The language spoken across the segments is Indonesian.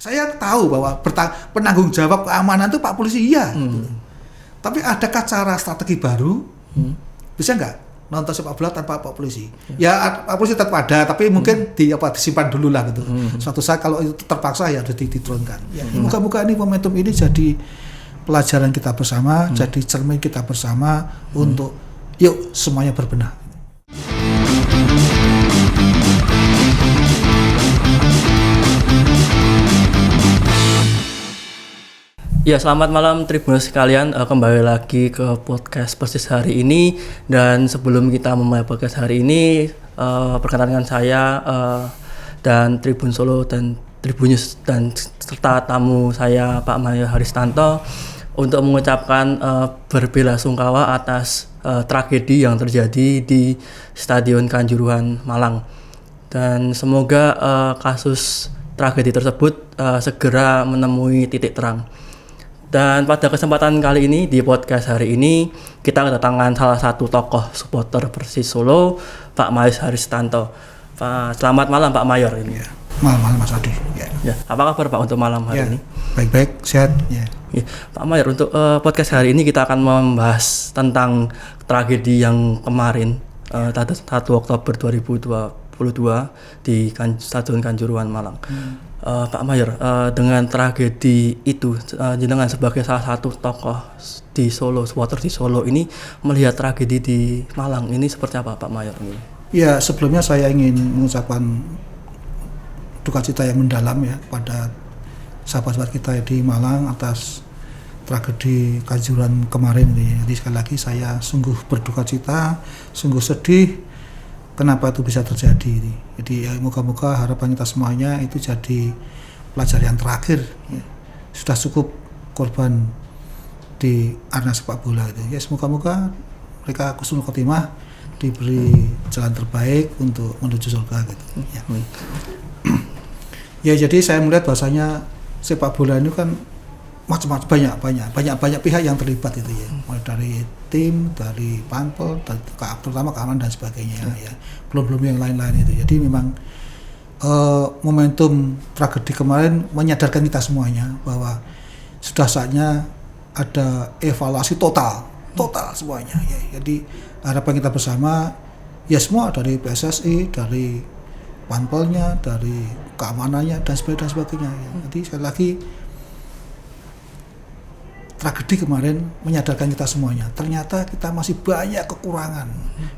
Saya tahu bahwa penanggung jawab keamanan itu Pak Polisi, iya. Tapi adakah cara strategi baru? Bisa nggak nonton sepak bola tanpa Pak Polisi? Ya Pak Polisi tetap ada, tapi mungkin disimpan dulu lah gitu. Suatu saat kalau itu terpaksa ya harus diturunkan. Ya, moga-moga ini momentum ini jadi pelajaran kita bersama, jadi cermin kita bersama untuk yuk semuanya berbenah. Ya, selamat malam Tribuners sekalian, kembali lagi ke podcast Persis hari ini. Dan sebelum kita memulai podcast hari ini, perkenalkan saya dan Tribun Solo dan Tribunnews dan serta tamu saya Pak Mayor Haristanto untuk mengucapkan berbelasungkawa atas tragedi yang terjadi di Stadion Kanjuruhan Malang. Dan semoga kasus tragedi tersebut segera menemui titik terang. Dan pada kesempatan kali ini, di podcast hari ini, kita kedatangan salah satu tokoh supporter Persis Solo, Pak Mayor Haristanto. Pak, selamat malam Pak Mayor ini. Ya, malam Mas Adi. Ya, apa kabar Pak untuk malam hari ini? Baik-baik, sehat. Ya, Pak Mayor, untuk podcast hari ini kita akan membahas tentang tragedi yang kemarin, 1 Oktober 2022 di Stadion Kanjuruhan Malang. Pak Mayor, dengan tragedi itu, jenengan sebagai salah satu tokoh di Solo, supporter di Solo ini melihat tragedi di Malang ini seperti apa Pak Mayor? Ya, sebelumnya saya ingin mengucapkan duka cita yang mendalam ya pada sahabat-sahabat kita di Malang atas tragedi Kanjuruhan kemarin ini. Jadi sekali lagi saya sungguh berduka cita, sungguh sedih kenapa itu bisa terjadi. Jadi ya, moga-moga harapan kita semuanya itu jadi pelajaran yang terakhir. Ya. Sudah cukup korban di arena sepak bola itu. Ya, semoga-moga mereka husnul khotimah, diberi jalan terbaik untuk menuju surga gitu. Ya. Ya, jadi saya melihat bahwasanya sepak bola ini kan macam-macam, banyak pihak yang terlibat itu ya, mulai dari tim, dari panpel, terutama keamanan dan sebagainya ya, belum yang lain-lain itu. Jadi memang momentum tragedi kemarin menyadarkan kita semuanya bahwa sudah saatnya ada evaluasi total semuanya ya. Jadi harapan kita bersama ya semua, dari PSSI, dari panpelnya, dari keamanannya dan sebagainya ya. Jadi sekali lagi tragedi kemarin menyadarkan kita semuanya. Ternyata kita masih banyak kekurangan.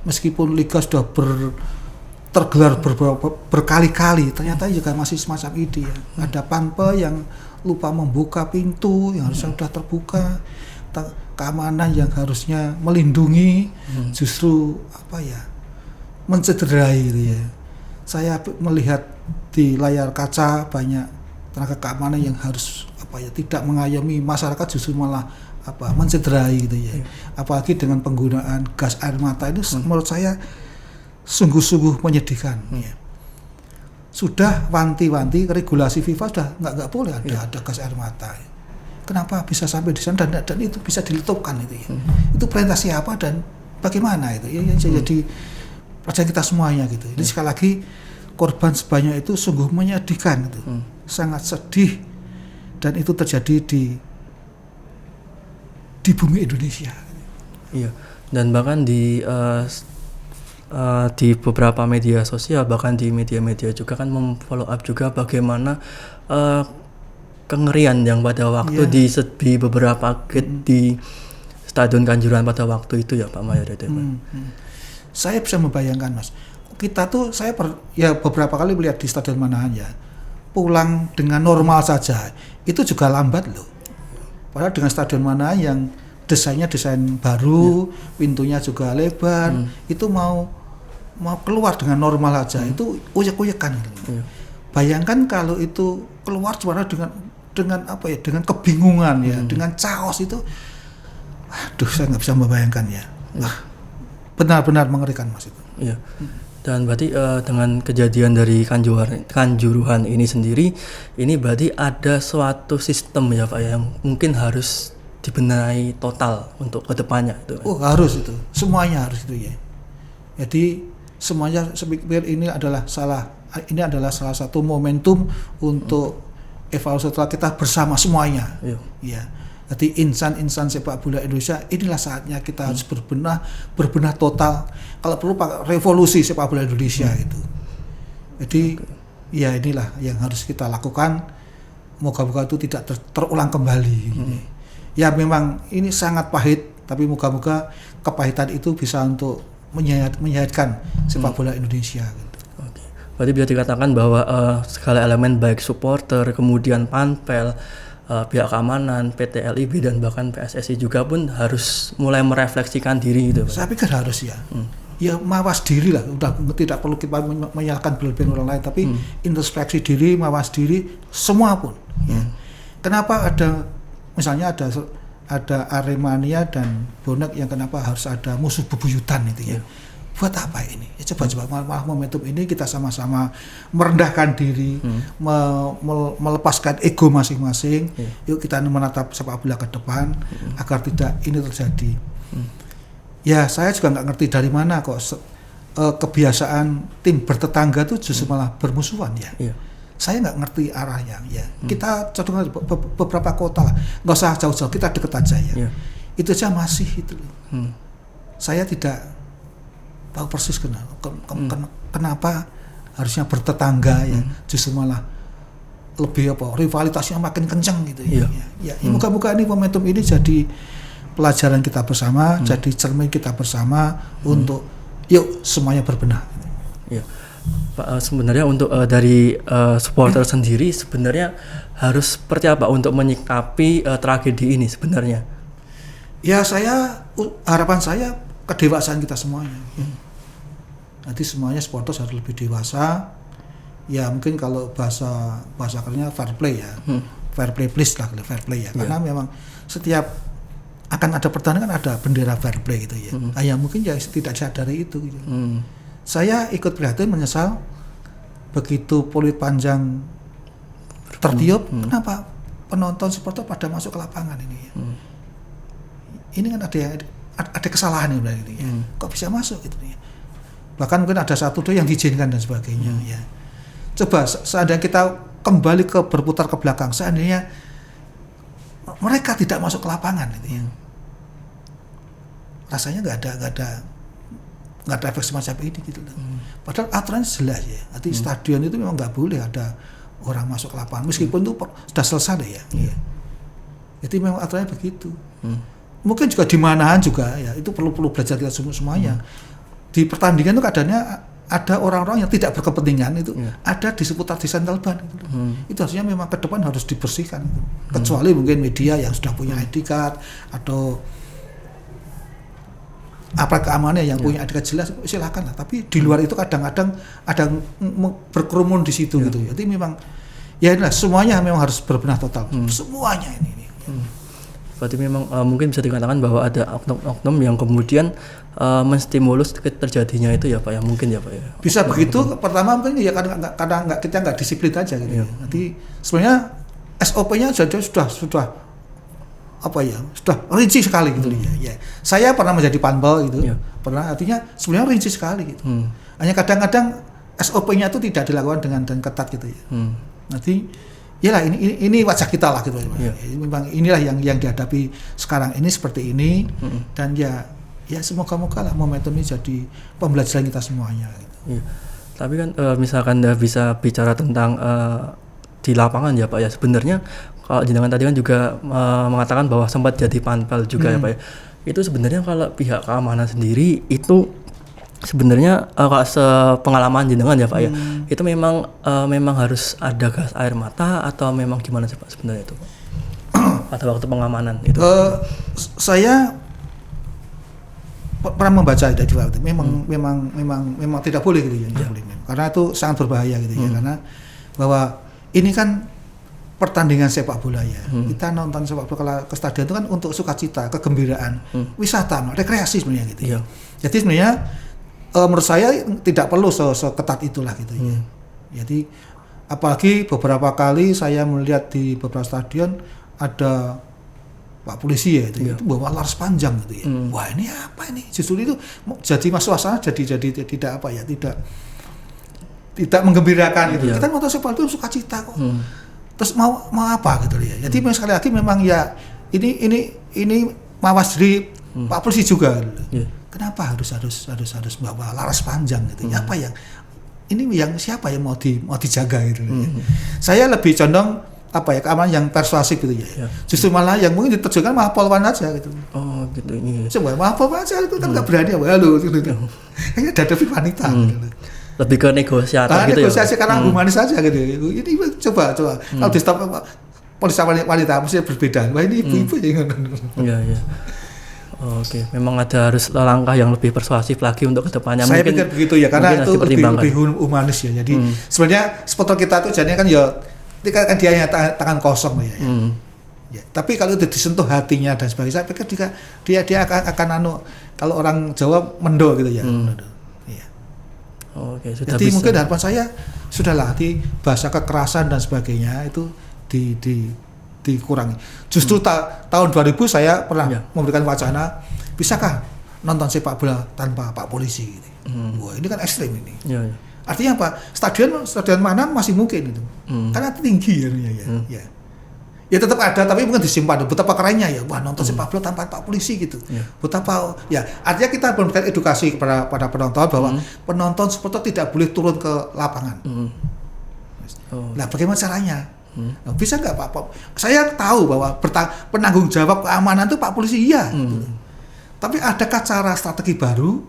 Meskipun liga sudah tergelar berkali-kali, ternyata juga masih semacam itu ya. Ada panpel yang lupa membuka pintu yang harusnya sudah terbuka. Keamanan yang harusnya melindungi justru mencederai gitu ya. Saya melihat di layar kaca banyak tenaga keamanan yang harus tidak mengayomi masyarakat, justru malah mencederai gitu ya. Apalagi dengan penggunaan gas air mata itu menurut saya sungguh-sungguh menyedihkan ya. Sudah wanti-wanti regulasi FIFA sudah nggak boleh ada gas air mata. Kenapa bisa sampai di sana dan itu bisa diletupkan itu ya. Itu perintah siapa dan bagaimana itu ya, jadi pelajaran kita semuanya gitu. Jadi sekali lagi korban sebanyak itu sungguh menyedihkan itu. Sangat sedih. Dan itu terjadi di bumi Indonesia. Iya. Dan bahkan di beberapa media sosial, bahkan di media-media juga kan memfollow up juga bagaimana kengerian yang pada waktu di beberapa gate di Stadion Kanjuruhan pada waktu itu ya Pak Mayor itu. Saya bisa membayangkan Mas. Kita tuh beberapa kali melihat di Stadion Manahan ya. Pulang dengan normal saja itu juga lambat loh. Padahal dengan Stadion Manahan yang desainnya desain baru, pintunya juga lebar, itu mau keluar dengan normal saja itu uyek-uyekan. Bayangkan kalau itu keluar suara dengan dengan kebingungan ya, dengan chaos itu, aduh saya nggak bisa membayangkan ya. Benar-benar mengerikan Mas itu. Iya. Dan berarti dengan kejadian dari Kanjuruhan ini sendiri, ini berarti ada suatu sistem ya Pak yang mungkin harus dibenahi total untuk kedepannya itu. Harus itu, semuanya harus itu ya. Jadi semuanya, saya pikir ini adalah salah satu momentum untuk evaluasi total kita bersama semuanya. Iya. Ya. Jadi insan sepak bola Indonesia, inilah saatnya kita harus berbenah total. Kalau perlu Pak, revolusi sepak bola Indonesia itu. Jadi ya inilah yang harus kita lakukan. Moga-moga itu tidak terulang kembali. Ya memang ini sangat pahit, tapi moga-moga kepahitan itu bisa untuk menyehatkan sepak bola Indonesia. Oke. Berarti bisa dikatakan bahwa segala elemen baik supporter, kemudian panpel, pihak keamanan, PT LIB dan bahkan PSSI juga pun harus mulai merefleksikan diri gitu. Saya pikir harus ya. Ya mawas diri lah, udah tidak perlu kita menyalahkan berlebihan orang lain, tapi introspeksi diri, mawas diri, semua pun. Ya. Kenapa ada, misalnya ada Aremania dan Bonek yang kenapa harus ada musuh bebuyutan itu ya? Buat apa ini? Ya, coba malah momentum ini kita sama-sama merendahkan diri, melepaskan ego masing-masing. Yuk kita menatap sepak bola ke depan agar tidak ini terjadi. Ya saya juga nggak ngerti dari mana kok kebiasaan tim bertetangga itu justru malah bermusuhan ya. Saya nggak ngerti arahnya ya. Kita contohnya beberapa kota lah, nggak usah jauh-jauh, kita deket aja ya. Itu aja masih itu. Saya tidak tahu persis kenapa harusnya bertetangga ya, justru malah lebih rivalitasnya makin kencang gitu ya. Moga-moga ini momentum ini jadi pelajaran kita bersama, jadi cermin kita bersama untuk yuk semuanya berbenah. Iya. Pak, sebenarnya untuk dari supporter sendiri sebenarnya harus seperti apa untuk menyikapi tragedi ini sebenarnya? Ya harapan saya kedewasaan kita semuanya. Nanti semuanya supporter harus lebih dewasa. Ya mungkin kalau bahasa kerennya fair play ya. Fair play please lah, fair play ya. Karena memang setiap akan ada pertandingan ada bendera fair play gitu ya. Ya mungkin ya tidak sadari itu gitu. Saya ikut prihatin, menyesal begitu peluit panjang tertiup, kenapa penonton supporter pada masuk ke lapangan ini ya. Ini kan ada kesalahan ini ya. Kok bisa masuk gitu ya. Bahkan mungkin ada satu dua yang diizinkan dan sebagainya ya. Coba seandainya kita kembali berputar ke belakang, seandainya mereka tidak masuk ke lapangan gitu ya. Rasanya nggak ada efek semacam ini gitu. Padahal aturannya jelas ya. Nanti stadion itu memang nggak boleh ada orang masuk ke lapangan meskipun itu sudah selesai deh ya. Jadi memang aturannya begitu. Mungkin juga di manahan juga ya, itu perlu belajar kita semuanya. Di pertandingan itu keadaannya ada orang-orang yang tidak berkepentingan itu ada di seputar di Central Ban gitu. Itu harusnya memang ke depan harus dibersihkan gitu. Kecuali mungkin media yang sudah punya ID card atau aparat keamanan yang punya ID card jelas, silakan lah. Tapi di luar itu kadang-kadang ada berkerumun di situ gitu. Jadi memang ya inilah semuanya memang harus berbenah total. Semuanya ini. Berarti memang mungkin bisa dikatakan bahwa ada oknum-oknum yang kemudian menstimulus terjadinya itu ya Pak ya, mungkin ya Pak ya. Bisa begitu. Pertama mungkin ya kadang kita nggak disiplin aja gitu. Nanti sebenarnya SOP-nya sudah apa ya, sudah rinci sekali gitu ya. Saya pernah menjadi panpel gitu. Pernah, artinya sebenarnya rinci sekali gitu. Hanya kadang-kadang SOP-nya itu tidak dilakukan dengan ketat gitu ya. Nanti iyalah ini wajah kita lah gitu. Memang inilah yang dihadapi sekarang ini seperti ini. Dan ya semoga-moga lah momentum ini jadi pembelajaran kita semuanya gitu. Tapi kan misalkan bisa bicara tentang di lapangan ya Pak ya, sebenarnya kalau jenengan tadi kan juga mengatakan bahwa sempat jadi panpel juga ya Pak ya. Itu sebenarnya kalau pihak keamanan sendiri itu sebenarnya kalau sepengalaman jenengan ya Pak ya, itu memang harus ada gas air mata atau memang gimana sih Pak sebenarnya itu Pak? Pada waktu pengamanan itu? Saya pernah membaca itu memang tidak boleh gitu ya, tidak boleh. Karena itu sangat berbahaya gitu ya, karena bahwa ini kan pertandingan sepak bola ya. Kita nonton sepak bola ke stadion itu kan untuk sukacita, kegembiraan, wisata, rekreasi sebenarnya gitu ya. Jadi sebenarnya menurut saya tidak perlu seketat itulah gitu ya. Jadi apalagi beberapa kali saya melihat di beberapa stadion ada Pak polisi ya itu bawa laras panjang gitu ya. Wah ini apa ini? Justru itu jadi suasana jadi tidak apa ya, tidak menggembirakan gitu. Kita nonton sepak bola itu sukacita kok. terus mau apa gitu ya. Jadi sekali lagi memang ya ini mawas diri Pak Polisi juga. Kenapa harus bawa laras panjang gitu? Apa yang siapa yang mau dijaga gitu ya. Saya lebih condong keamanan yang persuasif gitu ya. Justru malah yang mungkin diterjunkan malah polwan aja gitu. Oh gitu. Iya. Coba malah polwan aja itu kan nggak berani halo gitu. Kayaknya dadapi wanita gitu. Lebih ke negosiator gitu negosiasi ya. karena humanis aja gitu. Ini coba kalau di stop polisi wanita mesti berbeda. Wah ini ibu-ibu ya. Iya. Oke, memang harus langkah yang lebih persuasif lagi untuk kedepannya. Saya pikir begitu ya, karena itu lebih humanis ya. Jadi sebenarnya supporter kita tuh jadinya kan ya kan dia hanya tangan kosong ya. Ya. Tapi kalau itu disentuh hatinya dan sebagainya, saya pikir dia akan kalau orang Jawa mendo gitu ya. Ya. Oke, sudah jadi bisa. mungkin harapan saya sudahlah di bahasa kekerasan dan sebagainya itu dikurangi. Justru tahun 2000 saya pernah memberikan wacana, bisakah nonton sepak bola tanpa Pak Polisi gitu. Wah, ini kan ekstrim ini. Ya. Artinya apa? Stadion mana masih mungkin itu. Karena tinggi ya. Ya tetap ada, tapi mungkin disimpan. Betapa kerennya ya, wah nonton sepak bola tanpa Pak Polisi gitu. Betapa ya, artinya kita memberikan edukasi kepada penonton bahwa penonton supporter tidak boleh turun ke lapangan. Nah, bagaimana caranya? Bisa nggak Pak? Saya tahu bahwa penanggung jawab keamanan itu Pak Polisi gitu. Tapi adakah cara strategi baru?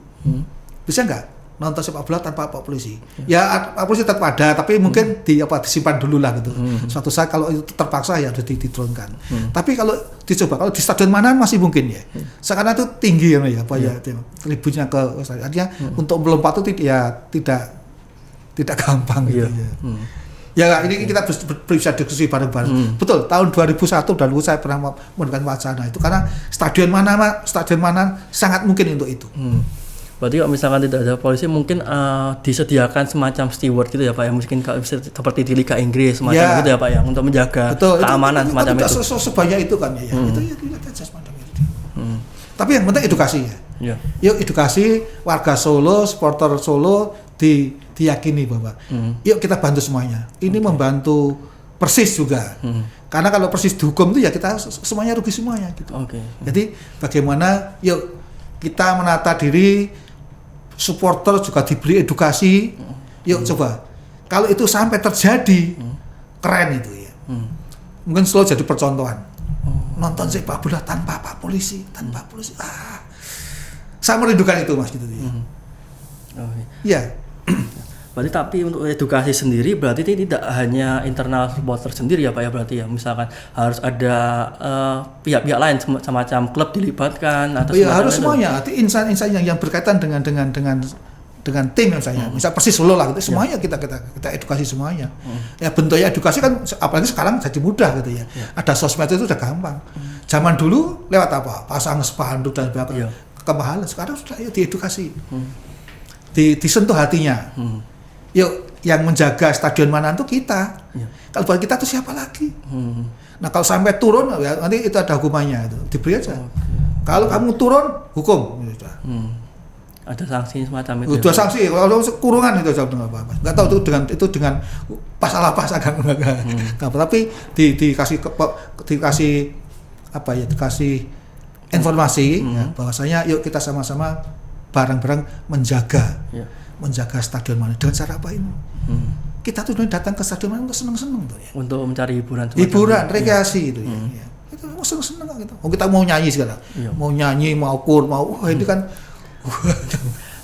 Bisa nggak nonton sepak bola tanpa Pak Polisi? Ya Pak Polisi tetap ada, tapi mungkin disimpan dulu lah gitu. Suatu saat kalau itu terpaksa ya harus diturunkan. Tapi kalau dicoba, kalau di stadion mana masih mungkin ya. Sekarang itu tinggi ya, tribunnya ke artinya untuk melompat itu tidak gampang gitu ya. Ya ini kita bisa diskusi bareng-bareng. Betul, tahun 2001 dan saya pernah memberikan wacana itu karena stadion mana sangat mungkin untuk itu. Berarti kalau misalkan tidak ada polisi mungkin disediakan semacam steward gitu ya Pak ya, mungkin seperti di Liga Inggris semacam gitu ya Pak ya, untuk menjaga keamanan semacam itu. Tidak sebanyak itu kan ya. Itu ya tidak semacam itu. Tapi yang penting edukasi ya. Yuk edukasi warga Solo, supporter Solo diyakini bahwa yuk kita bantu semuanya. Ini membantu Persis juga. Karena kalau Persis dihukum itu ya kita semuanya rugi semuanya gitu. Jadi bagaimana yuk kita menata diri, supporter juga diberi edukasi. Yuk coba. Kalau itu sampai terjadi keren itu ya. Mungkin selalu jadi percontohan. Nonton sepak bola tanpa Pak Polisi. Saya merindukan itu Mas gitu ya. Iya. Berarti tapi untuk edukasi sendiri berarti tidak hanya internal supporter sendiri ya Pak ya, berarti ya misalkan harus ada pihak-pihak lain semacam klub dilibatkan atau harus semuanya. Arti insan-insan yang berkaitan dengan tim misalnya. Misal Persis Solo lah gitu, semuanya kita edukasi semuanya. Ya bentuknya edukasi kan apalagi sekarang jadi mudah gitu ya. Ada sosmed itu udah gampang. Zaman dulu lewat apa? Pasang spanduk dan sebagainya. Kemahalan, sekarang sudah diedukasi. Disentuh hatinya. Yuk, yang menjaga stadion mana itu kita. Kalau bukan kita tuh siapa lagi? Nah kalau sampai turun ya nanti itu ada hukumannya itu, diberi aja. Kalau kamu turun, hukum. Ada sanksi semacam itu. Udah sanksi, kalau kurungan itu nggak apa-apa. Nggak tahu itu dengan pasal apa agak nggak apa. Tapi dikasih apa ya? Dikasih informasi bahwasanya yuk kita sama-sama bareng-bareng menjaga stadion mana dengan cara apa ini? Kita tuh datang ke stadion mana untuk seneng-seneng tuh ya. Untuk mencari hiburan, rekreasi itu ya. Kita mau seneng-seneng gitu. Kita mau nyanyi segala. Mau nyanyi, mau ini kan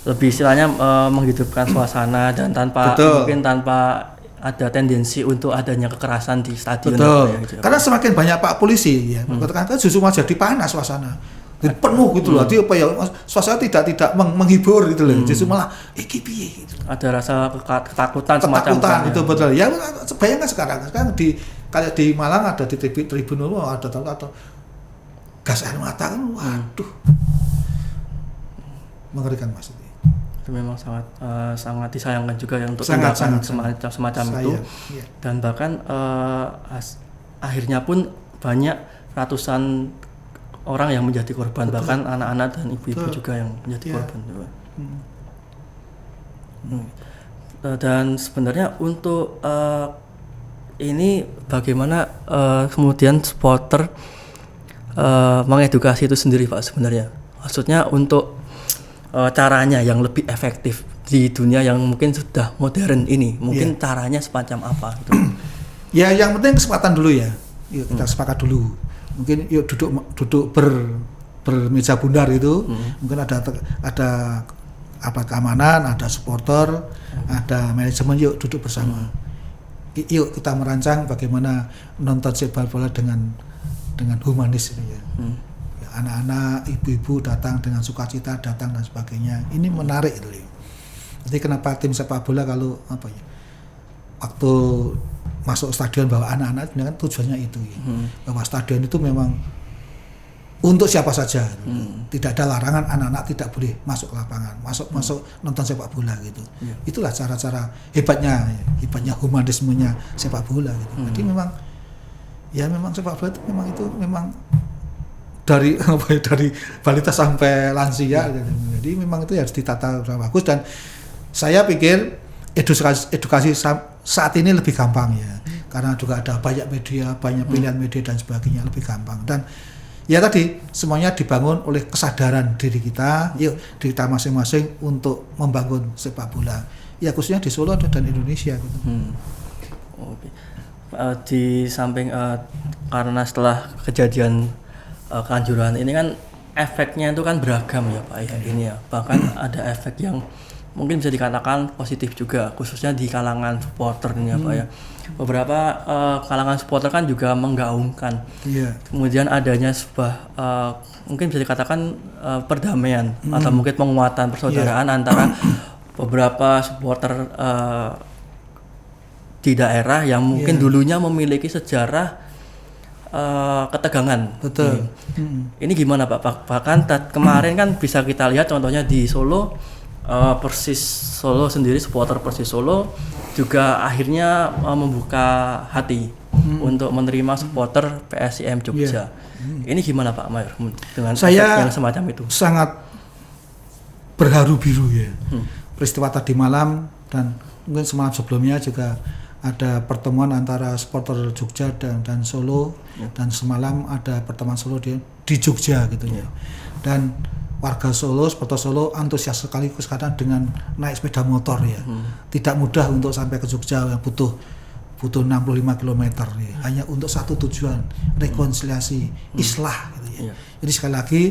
lebih istilahnya menghidupkan suasana dan mungkin tanpa ada tendensi untuk adanya kekerasan di stadion. Betul. Karena semakin banyak Pak Polisi ya, kan justru malah jadi panas suasana. Jadi penuh gitu loh. Jadi apa ya suasana tidak menghibur gitu loh. Justru malah piye gitu. Ada rasa ketakutan semacam itu betul. Ya bayangkan sekarang kayak di Malang ada di tribun ada atau gas air mata kan waduh. Mengerikan Mas itu. Itu memang sangat disayangkan juga ya untuk tindakan semacam itu. Dan bahkan akhirnya pun banyak ratusan orang yang menjadi korban, bahkan anak-anak dan ibu-ibu juga yang menjadi korban juga. Dan sebenarnya untuk ini bagaimana kemudian supporter mengedukasi itu sendiri Pak sebenarnya. Maksudnya untuk caranya yang lebih efektif di dunia yang mungkin sudah modern ini, mungkin caranya semacam apa gitu. Ya yang penting kesempatan dulu ya. Yuk kita sepakat dulu. Mungkin yuk duduk bermeja bundar itu. Mungkin ada apa keamanan, ada supporter, ada manajemen, yuk duduk bersama. Yuk kita merancang bagaimana nonton sepak bola dengan humanis ini ya. Anak-anak, ibu-ibu datang dengan sukacita datang dan sebagainya. Ini menarik itu. Jadi kenapa tim sepak bola kalau waktu masuk stadion bawa anak-anak kan tujuannya itu ya. Bahwa stadion itu memang untuk siapa saja. Tidak ada larangan anak-anak tidak boleh masuk ke lapangan, masuk nonton sepak bola gitu. Itulah cara-cara hebatnya humanismenya sepak bola gitu. Jadi memang sepak bola itu memang dari balita sampai lansia gitu. Jadi memang itu harus ditata dengan bagus dan saya pikir edukasi saat ini lebih gampang ya. Karena juga ada banyak media, banyak pilihan media dan sebagainya, lebih gampang. Dan ya tadi semuanya dibangun oleh kesadaran diri kita, yuk diri kita masing-masing untuk membangun sepak bola. Ya khususnya di Solo dan Indonesia gitu. Oke. Di samping karena setelah kejadian Kanjuruhan ini kan efeknya itu kan beragam ya Pak ya ini ya. Bahkan ada efek yang mungkin bisa dikatakan positif juga, khususnya di kalangan supporter ini ya Pak ya. Beberapa kalangan supporter kan juga menggaungkan. Kemudian adanya sebuah mungkin bisa dikatakan perdamaian atau mungkin penguatan persaudaraan antara beberapa supporter di daerah yang mungkin dulunya memiliki sejarah ketegangan. Betul. Ini gimana Pak? Bahkan kemarin kan bisa kita lihat contohnya di Solo, Persis Solo sendiri, supporter Persis Solo juga akhirnya membuka hati untuk menerima supporter PSIM Jogja. Ini gimana Pak Mayor dengan saya yang semacam itu? Sangat berharu biru ya. Peristiwa tadi malam dan mungkin semalam sebelumnya juga ada pertemuan antara supporter Jogja dan Solo, dan semalam ada pertemuan Solo di Jogja gitu ya. Dan warga Solo, supporter Solo antusias sekali kadang dengan naik sepeda motor ya. Tidak mudah untuk sampai ke Jogja yang butuh 65 km ya. Hanya untuk satu tujuan, rekonsiliasi, islah gitu ya. Jadi sekali lagi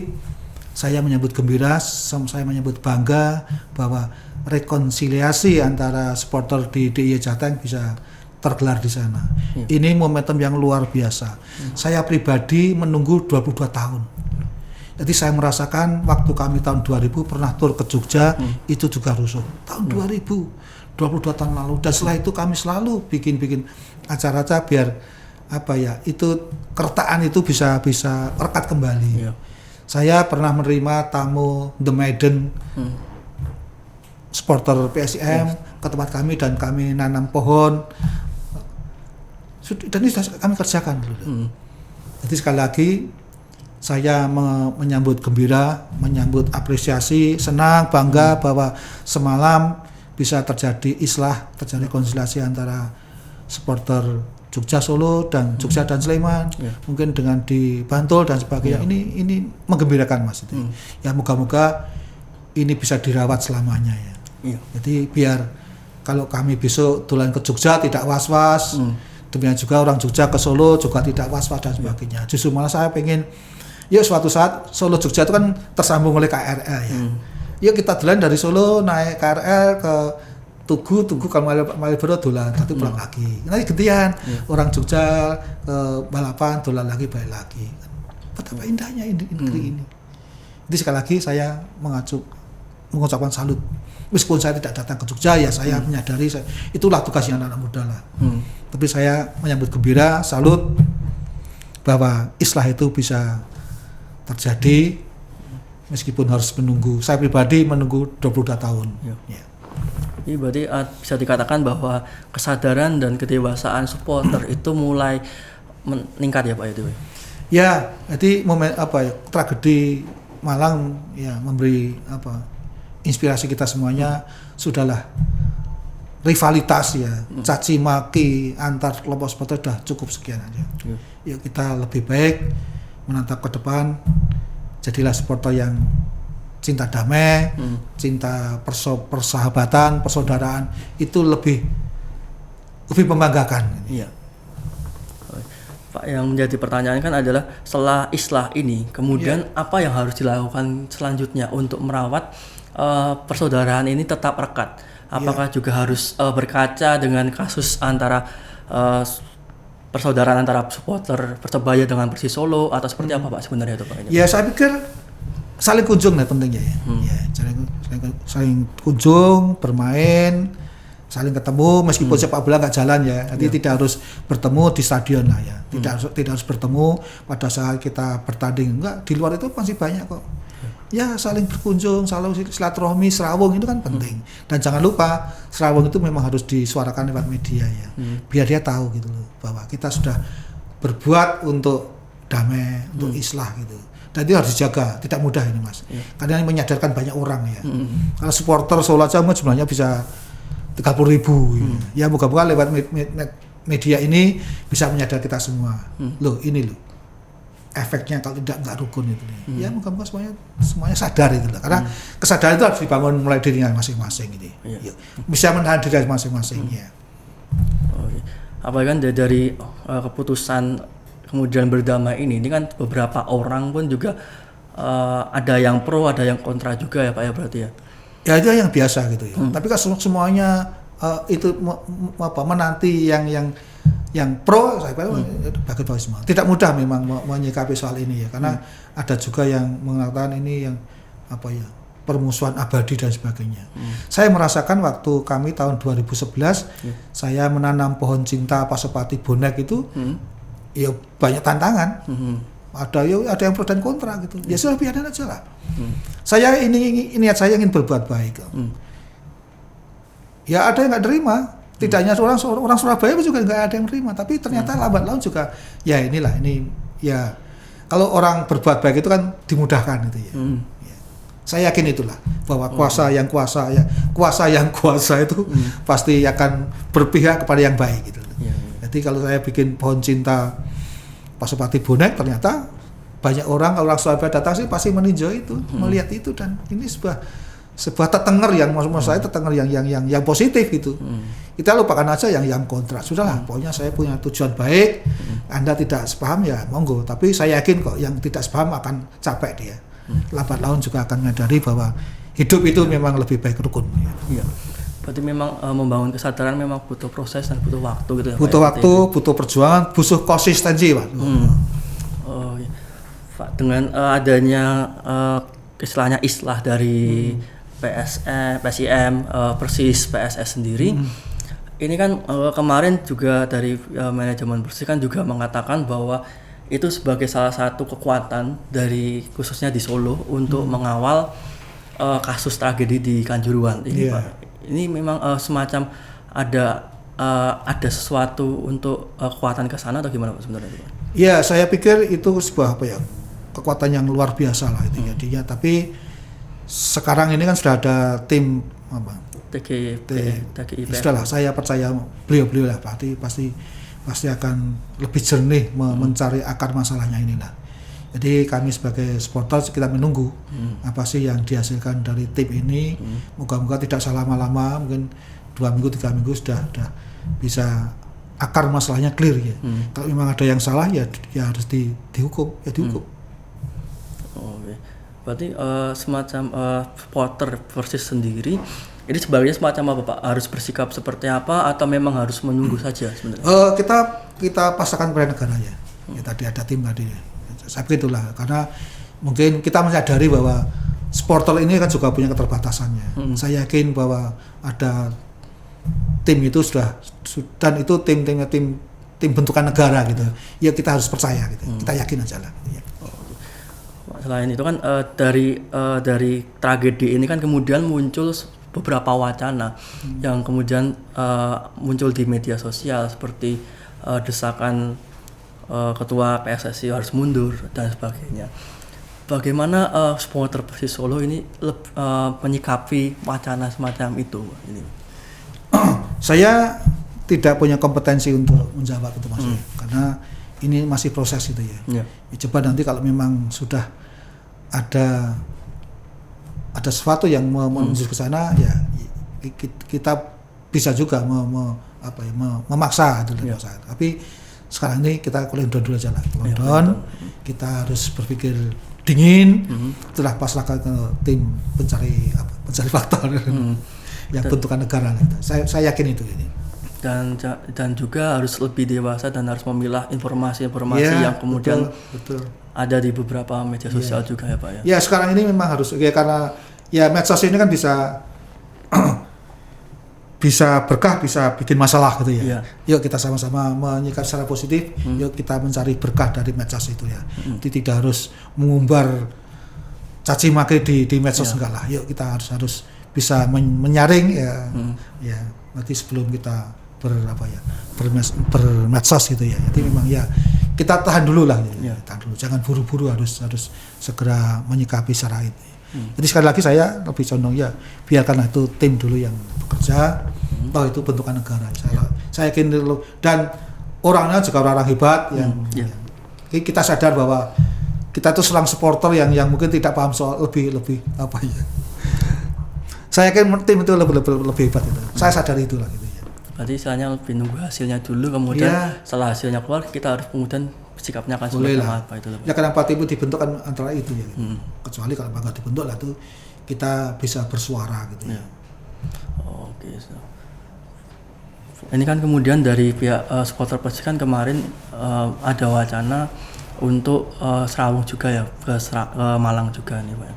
saya menyambut gembira, saya menyambut bangga bahwa rekonsiliasi antara supporter di DIY Jateng bisa tergelar di sana. Ini momentum yang luar biasa. Saya pribadi menunggu 22 tahun. Jadi saya merasakan waktu kami tahun 2000 pernah tur ke Jogja, itu juga rusuh. Tahun 2000, 22 tahun lalu. Dan setelah itu kami selalu bikin acara-acara biar itu kertaan itu bisa rekat kembali. Saya pernah menerima tamu The Maiden, supporter PSIM ke tempat kami dan kami nanam pohon. Dan ini sudah kami kerjakan dulu. Jadi sekali lagi saya menyambut gembira, menyambut apresiasi, senang, bangga bahwa semalam bisa terjadi islah, terjadi rekonsiliasi antara supporter Jogja Solo dan Jogja dan Sleman, mungkin dengan di Bantul dan sebagainya. Ini menggembirakan Mas itu. Ya moga-moga ini bisa dirawat selamanya ya. Jadi biar kalau kami besok tulen ke Jogja tidak was-was, demikian juga orang Jogja ke Solo juga tidak was-was dan sebagainya. Justru malah saya pengen suatu saat Solo Jogja itu kan tersambung oleh KRL ya. Yuk kita tulen dari Solo naik KRL ke Tugu kalau Malioboro dolan, nanti pulang lagi. Nanti gantian orang Jogja ke balapan dolan lagi balik lagi. Betapa indahnya negeri ini. Jadi sekali lagi saya mengucapkan salut. Meskipun saya tidak datang ke Jogja ya saya menyadari itulah tugasnya anak-anak muda lah. Tapi saya menyambut gembira, salut bahwa islah itu bisa terjadi meskipun harus menunggu. Saya pribadi menunggu 22 tahun. Ini berarti bisa dikatakan bahwa kesadaran dan kedewasaan supporter itu mulai meningkat ya Pak itu. Ya, jadi tragedi Malang ya memberi inspirasi kita semuanya. Sudahlah rivalitas ya, caci maki antar kelompok supporter sudah cukup sekian aja. Yuk kita lebih baik menatap ke depan, jadilah supporter yang cinta damai, cinta persahabatan, persaudaraan, itu lebih membanggakan. Iya. Pak, yang menjadi pertanyaan kan adalah setelah islah ini, kemudian apa yang harus dilakukan selanjutnya untuk merawat persaudaraan ini tetap rekat? Apakah juga harus berkaca dengan kasus antara persaudaraan antara supporter Persebaya dengan Persis Solo atau seperti apa Pak sebenarnya itu Pak? Ya saya pikir saling kunjung lah pentingnya ya. Ya saling kunjung, bermain, saling ketemu meskipun sepak bola nggak jalan ya. Nanti tidak harus bertemu di stadion lah ya. Tidak harus bertemu pada saat kita bertanding. Enggak, di luar itu masih banyak kok. Ya saling berkunjung, selalu silaturahmi, serawung itu kan penting. Dan jangan lupa serawung itu memang harus disuarakan lewat media ya. Biar dia tahu gitu loh bahwa kita sudah berbuat untuk damai, untuk islah gitu. Dan itu harus dijaga, tidak mudah ini Mas. Karena ini menyadarkan banyak orang ya. Kalau supporter Solo aja jumlahnya bisa 30.000 ya. Moga-moga lewat media ini bisa menyadar kita semua. Loh ini loh efeknya kalau tidak nggak rukun itu. Ya moga-moga semuanya sadar itu lah. Karena kesadaran itu harus dibangun mulai dirinya masing-masing ini. Bisa menahan diri masing-masing ya. Apalagi kan dari keputusan kemudian berdamai ini kan beberapa orang pun juga ada yang pro, ada yang kontra juga ya Pak ya berarti ya. Ya itu yang biasa gitu ya. Tapi kan semuanya itu menanti yang pro, saya pikir bagus semua. Tidak mudah memang menyikapi soal ini ya, karena ada juga yang mengatakan ini yang permusuhan abadi dan sebagainya. Saya merasakan waktu kami tahun 2011 saya menanam pohon cinta Pasopati Bonek itu ya banyak tantangan. Ada yang pro dan kontra gitu. Ya sudah biarin aja lah. Saya niat saya ingin berbuat baik. Ya ada yang nggak terima. Tidak hanya orang Surabaya juga nggak ada yang terima. Tapi ternyata lambat laun juga ya ini ya kalau orang berbuat baik itu kan dimudahkan gitu ya. Ya. Saya yakin itulah bahwa kuasa yang kuasa itu pasti akan berpihak kepada yang baik gitu. Jadi kalau saya bikin pohon cinta Pasopati Bonek, ternyata banyak orang Surabaya datang sih pasti meninjau itu, melihat itu, dan ini sebuah tetenger yang maksud saya tetenger yang positif gitu. Kita lupakan aja yang kontra. Sudahlah, pokoknya saya punya tujuan baik. Anda tidak sepaham ya monggo, tapi saya yakin kok yang tidak sepaham akan capek dia. Lambat laun juga akan menyadari bahwa hidup itu memang lebih baik rukun. Iya. Berarti memang membangun kesadaran memang butuh proses dan butuh waktu gitu ya. Butuh waktu, butuh perjuangan, butuh konsistensi, Pak. Oh iya. Pak, dengan adanya istilahnya islah dari PSM, Persis, PSS sendiri. Ini kan kemarin juga dari manajemen Persis kan juga mengatakan bahwa itu sebagai salah satu kekuatan dari khususnya di Solo untuk mengawal kasus tragedi di Kanjuruhan ini Pak. Ini memang semacam ada sesuatu untuk kekuatan ke sana atau gimana Pak sebenarnya Pak? Ya, saya pikir itu sebuah kekuatan yang luar biasa lah itu jadinya. Tapi sekarang ini kan sudah ada tim TGIP. Sudahlah, saya percaya beliau lah pasti akan lebih jernih mencari akar masalahnya inilah. Jadi kami sebagai supporter kita menunggu apa sih yang dihasilkan dari tim ini. Moga-moga tidak lama-lama, mungkin 2 minggu 3 minggu sudah bisa akar masalahnya clear ya. Kalau memang ada yang salah ya harus dihukum ya dihukum. Oke. Berarti semacam supporter Persis sendiri ini sebenarnya semacam apa Pak? Harus bersikap seperti apa atau memang harus menunggu saja sebenarnya? Kita pasrahkan kepada negara ya. Ya tadi ada tim tadi ya. Saya pikir itulah, karena mungkin kita menyadari bahwa supporter ini kan juga punya keterbatasannya. Saya yakin bahwa ada tim itu dan itu tim bentukan negara gitu. Ya kita harus percaya gitu. Kita yakin aja lah. Ya. Selain itu kan dari tragedi ini kan kemudian muncul beberapa wacana yang kemudian muncul di media sosial seperti desakan ketua PSSI harus mundur dan sebagainya. Bagaimana supporter Persis Solo ini menyikapi wacana semacam itu ini? Saya tidak punya kompetensi untuk menjawab itu Mas, karena ini masih proses itu ya. Ya, coba nanti kalau memang sudah ada sesuatu yang menuju ke sana, ya kita bisa juga memaksa itu. Tapi sekarang ini kita London dulu aja lah. London, kita harus berpikir dingin, setelah pasrahkan ke tim pencari fakta yang bentukan negara. Gitu. Saya yakin itu ini. Dan juga harus lebih dewasa dan harus memilah informasi-informasi yang kemudian betul. Ada di beberapa media sosial juga ya Pak ya. Ya sekarang ini memang harus ya, karena ya medsos ini kan bisa berkah, bisa bikin masalah gitu ya. Yuk kita sama-sama menyikapi secara positif. Yuk kita mencari berkah dari medsos itu ya. Jadi tidak harus mengumbar caci maki di medsos enggak lah. Yuk kita harus bisa menyaring ya. Ya nanti sebelum kita bermedsos gitu ya. Jadi memang ya kita tahan dulu lah. Tahan dulu. Jangan buru-buru, harus segera menyikapi secara itu. Jadi sekali lagi saya lebih condong ya biarkanlah itu tim dulu yang bekerja, toh itu bentukan negara. Saya yakin dulu, dan orangnya juga orang hebat yang kita sadar bahwa kita itu seorang supporter yang mungkin tidak paham soal lebih apa ya. Saya yakin tim itu lebih hebat itu. Saya sadar itulah gitu ya. Berarti istilahnya lebih nunggu hasilnya dulu, kemudian setelah hasilnya keluar kita harus kemudian sikapnya akan seperti apa itu. Ya kenapa tim itu dibentuk kan antara itu ya. Kecuali kalau nggak dibentuk lah itu kita bisa bersuara gitu ya. Oke. Ini kan kemudian dari pihak supporter Persib kan kemarin ada wacana untuk serawung juga ya ke Malang juga nih Pak.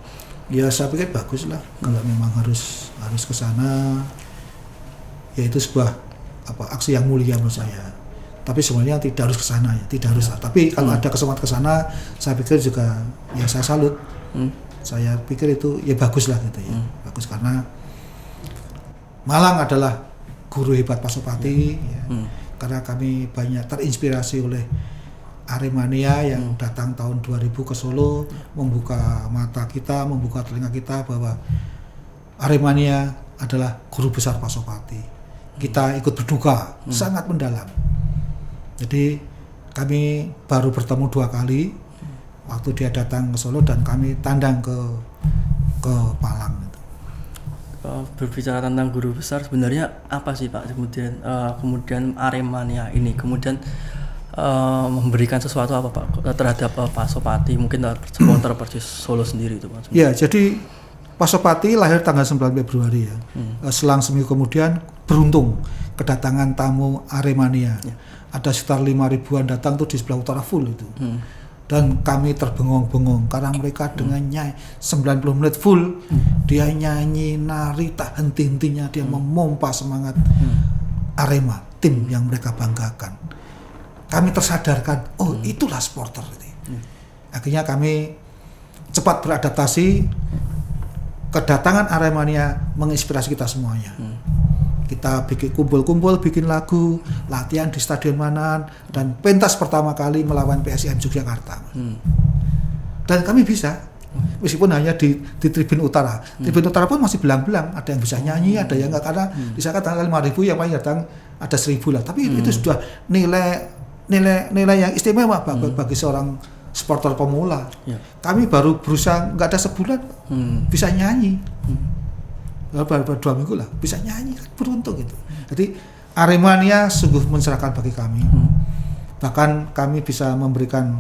Ya saya pikir bagus lah kalau memang harus ke sana. Ya itu sebuah aksi yang mulia menurut saya. Tapi sebenarnya tidak harus ke sana ya, tidak harus. Tapi kalau ada kesempatan ke sana, saya pikir juga ya saya salut. Saya pikir itu ya bagus lah gitu ya. Bagus karena Malang adalah guru hebat Pasopati ya. Karena kami banyak terinspirasi oleh Aremania yang datang tahun 2000 ke Solo, membuka mata kita, membuka telinga kita bahwa Aremania adalah guru besar Pasopati. Kita ikut berduka sangat mendalam. Jadi kami baru bertemu 2 kali waktu dia datang ke Solo dan kami tandang ke Malang. Berbicara tentang guru besar, sebenarnya apa sih Pak kemudian Aremania ini kemudian memberikan sesuatu apa Pak terhadap Pasopati, mungkin supporter Persis Solo sendiri itu Pak? Ya, jadi Pasopati lahir tanggal 9 Februari ya. Selang seminggu kemudian beruntung kedatangan tamu Aremania. Ada sekitar 5.000-an datang tuh di sebelah utara full itu. Dan kami terbengong-bengong karena mereka dengan nyanyi 90 menit full, dia nyanyi, nari tak henti-hentinya, dia memompa semangat Arema, tim yang mereka banggakan. Kami tersadarkan, oh itulah supporter ini. Akhirnya kami cepat beradaptasi. Kedatangan Aremania menginspirasi kita semuanya. Kita bikin kumpul-kumpul, bikin lagu, latihan di Stadion Manan, dan pentas pertama kali melawan PSIM Yogyakarta. Dan kami bisa, meskipun hanya di Tribun Utara. Tribun Utara pun masih belang-belang, ada yang bisa nyanyi, ada yang enggak, karena di sana tanggal 5.000 yang paling datang ada 1.000 lah. Tapi itu sudah nilai yang istimewa bagi seorang supporter pemula. Kami baru berusaha nggak ada sebulan bisa nyanyi. Baru 2 minggu lah bisa nyanyi, kan beruntung gitu. Jadi Aremania sungguh mencerahkan bagi kami. Bahkan kami bisa memberikan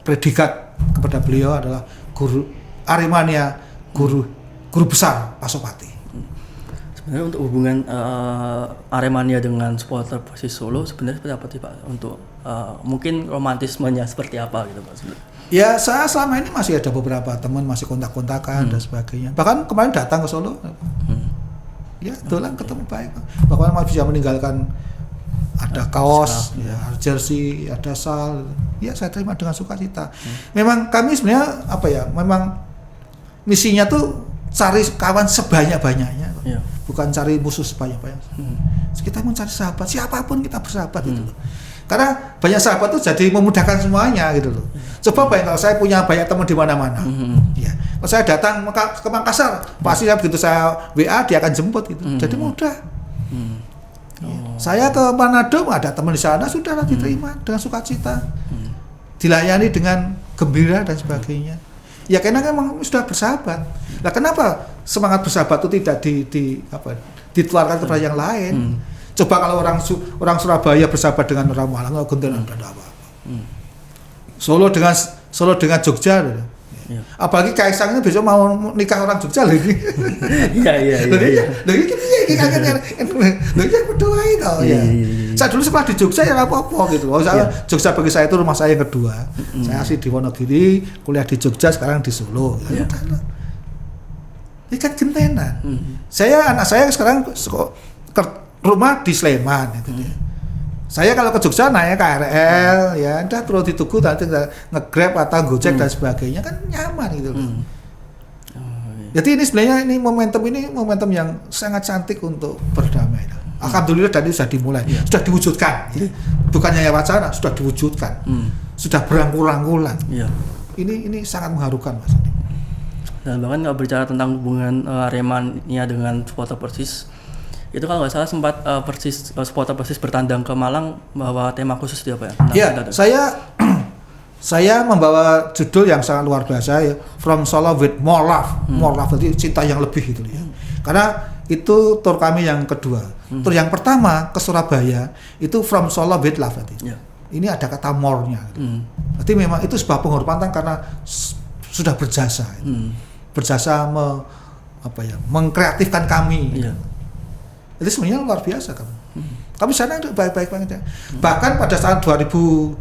predikat kepada beliau adalah guru Aremania, guru besar Pasopati. Sebenarnya untuk hubungan Aremania dengan supporter Persis Solo sebenarnya seperti apa sih Pak? Untuk mungkin romantismenya seperti apa gitu Pak sebenarnya? Ya saya selama ini masih ada beberapa teman masih kontak-kontakan dan sebagainya. Bahkan kemarin datang ke Solo, ya dolan ketemu baik. Bahkan masih bisa meninggalkan ada kaos, ya, jersey, ada sal. Ya saya terima dengan sukacita. Memang kami sebenarnya memang misinya tuh cari kawan sebanyak-banyaknya. Bukan cari musuh sebanyak-banyaknya. Kita mau cari sahabat, siapapun kita bersahabat gitu loh. Karena banyak sahabat tuh jadi memudahkan semuanya gitu loh. Coba bayangkan kalau saya punya banyak teman di mana-mana. Ya. Kalau saya datang ke Makassar, pasti begitu saya WA dia akan jemput gitu. Jadi mudah. Saya ke Manado ada teman di sana, sudah diterima dengan sukacita, dilayani dengan gembira dan sebagainya. Ya karena memang sudah bersahabat. Nah kenapa semangat bersahabat itu tidak ditularkan kepada yang lain? Coba kalau orang Surabaya bersahabat dengan orang Malang, nggak gentenan apa-apa. Solo dengan Jogja. Ya. Apalagi Kaisang ini besok mau nikah orang Jogja lagi. Iya. Lagi berdoa itu. Saya dulu sekolah di Jogja ya apa-apa gitu. Jogja bagi saya itu rumah saya yang kedua. Saya asli di Wonogiri, kuliah di Jogja, sekarang di Solo. Ini kan gentenan. Anak saya sekarang rumah di Sleman gitu dia. Saya kalau ke Jogja naik KRL, ya udah terus dituku nanti nge-Grab atau Gojek dan sebagainya kan nyaman gitu loh. Jadi ini sebenarnya momentum yang sangat cantik untuk berdamai. Alhamdulillah tadi sudah dimulai, sudah diwujudkan. Ya. Bukan hanya wacana, sudah diwujudkan, sudah berangkul-angkulan. Ini sangat mengharukan, Mas. Dan bahkan kalau berbicara tentang hubungan Aremania dengan supporter Persis, itu kalau nggak salah sempat supporter Persis bertandang ke Malang bahwa tema khusus itu apa ya? Saya membawa judul yang sangat luar biasa ya, From Solo with More Love. More Love itu cinta yang lebih gitu ya. Karena itu tur kami yang kedua. Tur yang pertama ke Surabaya itu From Solo with Love tadi. Ini ada kata more-nya. Gitu. Berarti memang itu sebuah penghormatan karena sudah berjasa. Berjasa mengkreatifkan kami. Itu sebenarnya luar biasa kan. Kami sana baik-baik banget ya. Bahkan pada saat 2000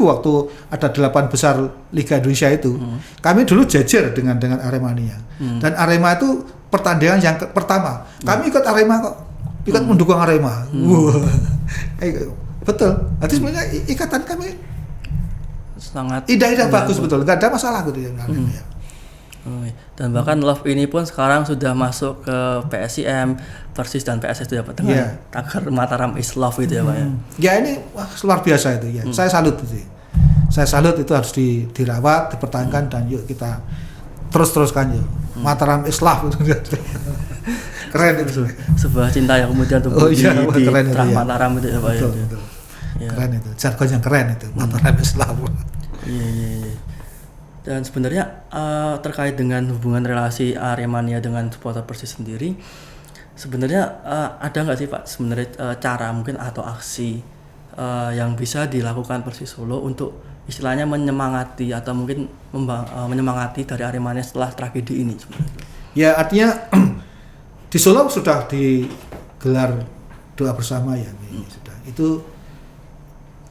waktu ada 8 besar Liga Indonesia itu, kami dulu jejer dengan Aremania. Dan Arema itu pertandingan yang pertama. Kami ikut Arema kok. Ikut mendukung Arema. Betul. Jadi sebenarnya ikatan kami sangat indah bagus betul. Enggak ada masalah gitu ya. Dan bahkan Love ini pun sekarang sudah masuk ke PSIM, Persis dan PSS itu ya Pak, dengan tagar Mataram is Love itu ya Pak ya. Ya ini luar biasa itu ya. Saya salut itu. Saya salut itu harus dirawat, dipertahankan dan yuk kita teruskan yuk. Mataram is Love itu. Keren itu. Sebuah cinta yang kemudian tumbuh di Mataram itu ya Pak ya. Betul. Keren itu. Jargon yang keren itu. Mataram is Love. Iya. Dan sebenarnya terkait dengan hubungan relasi Aremania dengan supporter Persis sendiri, sebenarnya ada nggak sih Pak sebenarnya cara mungkin atau aksi yang bisa dilakukan Persis Solo untuk istilahnya menyemangati atau mungkin menyemangati dari Aremania setelah tragedi ini sebenarnya? Ya artinya di Solo sudah digelar doa bersama ya, sudah.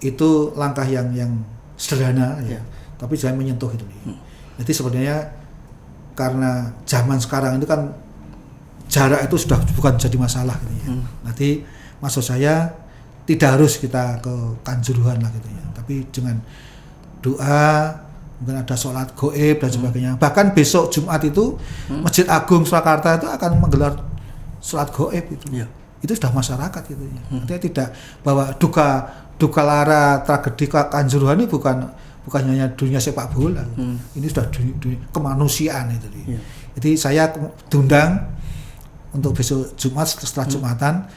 Itu langkah yang sederhana ya. Tapi jangan menyentuh itu. Jadi sebenarnya karena zaman sekarang itu kan jarak itu sudah bukan jadi masalah gitu ya. Nanti maksud saya tidak harus kita ke Kanjuruhan lah gitu ya. Tapi dengan doa, mungkin ada sholat goib dan sebagainya. Bahkan besok Jumat itu Masjid Agung Surakarta itu akan menggelar sholat goib itu. Itu sudah masyarakat gitu ya. Artinya tidak bahwa duka lara tragedi Kanjuruhan ini bukan hanya dunia sepak bola, ini sudah dunia kemanusiaan itu. Jadi saya diundang untuk besok Jumat setelah Jumatan,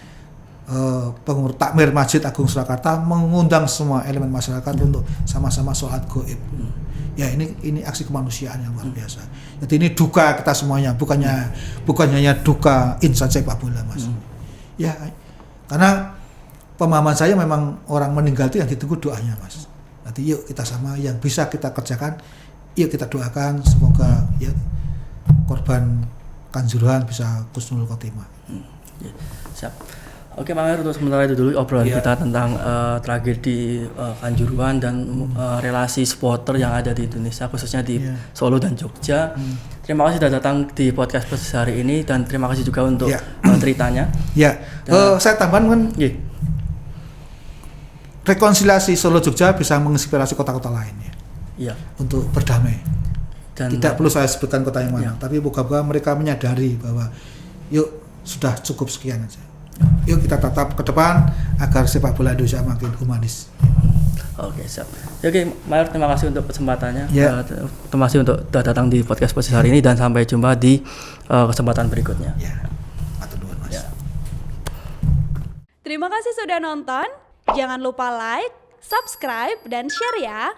pengurus takmir Masjid Agung Surakarta mengundang semua elemen masyarakat untuk sama-sama sholat goib. Ya ini aksi kemanusiaan yang luar biasa. Jadi ini duka kita semuanya, bukan hanya duka insan sepak bola Mas. Ya karena pemahaman saya memang orang meninggal itu yang ditunggu doanya Mas. Nanti yuk kita sama yang bisa kita kerjakan, yuk kita doakan semoga ya korban Kanjuruhan bisa husnul khotimah. Siap. Oke Pak Mer, untuk sementara itu dulu obrolan kita tentang tragedi Kanjuruhan dan relasi supporter yang ada di Indonesia khususnya di Solo dan Jogja. Terima kasih sudah datang di podcast Persis hari ini dan terima kasih juga untuk ceritanya. Saya tambahkan rekonsiliasi Solo Jogja bisa menginspirasi kota-kota lain ya. Untuk berdamai. Dan tidak perlu saya sebutkan kota yang mana, tapi moga-moga mereka menyadari bahwa yuk sudah cukup sekian aja. Yuk kita tatap ke depan agar sepak bola Indonesia makin humanis. Oke, siap. Oke, Mayor, terima kasih untuk kesempatannya. Terima kasih untuk sudah datang di podcast Persis hari ini dan sampai jumpa di kesempatan berikutnya. Terima kasih sudah nonton. Jangan lupa like, subscribe, dan share ya.